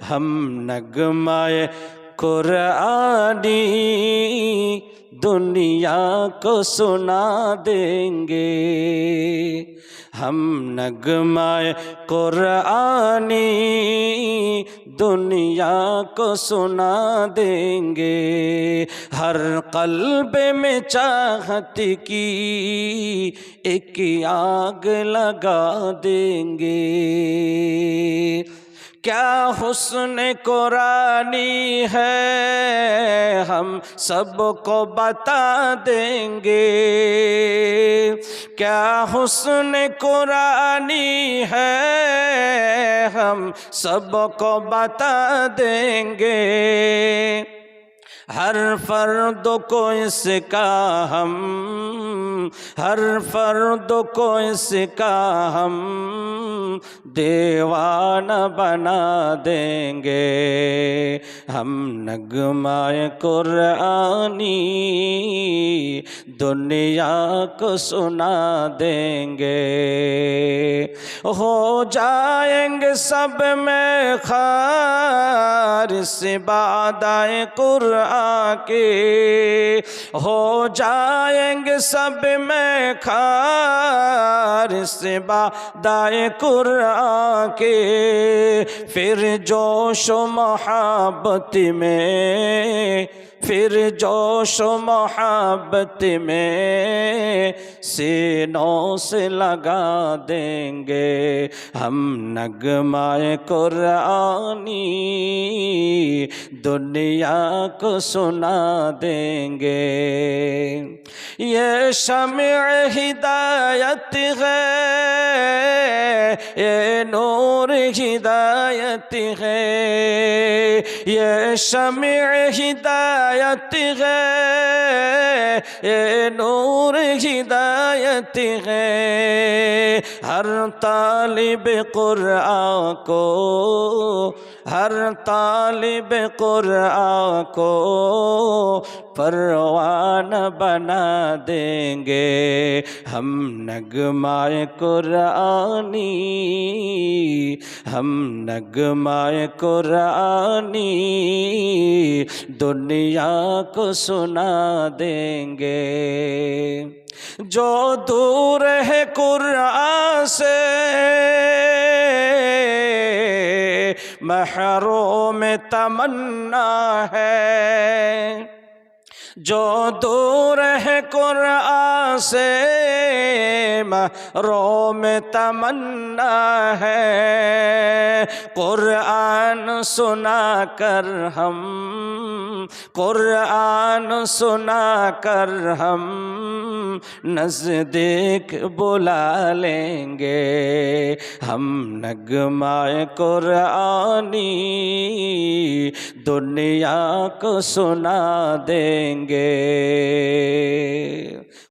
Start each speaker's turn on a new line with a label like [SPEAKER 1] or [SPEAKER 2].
[SPEAKER 1] हम नगमाए कुरानी दुनिया को सुना देंगे। हम नगमाए कुरानी दुनिया को सुना देंगे। हर कल्ब में चाहत की एक आग लगा देंगे। क्या हुस्न कुरानी है हम सबको बता देंगे। क्या हुस्न कुरानी है हम सबको बता देंगे। हर फर्द को इसका हम हर फर्द को इसका हम दीवाना बना देंगे। हम नगमाए कुरानी दुनिया को सुना देंगे। हो जाएंगे सब में खारिस बादाए कुरान के। हो जाएंगे सब में खारिस बादाए कुरान के। फिर जोश मोहब्बत में फिर जोश मोहब्बत में सीनों से लगा देंगे। हम नगमाए कुरानी दुनिया को सुना देंगे। ये शम्अ हिदायत है, ये नूर हिदायत है। ये शम्अ हिदायत है, ये नूर हिदायत है। हर तालिब कुरान को हर तालिब कुरान को परवाना बना देंगे। हम नगमाए कुरानी हम नगमाए कुरानी दुनिया को सुना देंगे। जो दूर है कुरान से महरूम तमन्ना है। जो दूर है कुरान से महरूम तमन्ना है। कुरान सुना कर हम कुरान सुना कर हम नज़दीक बुला लेंगे। हम नगमाए कुरानी दुनिया को सुना देंगे।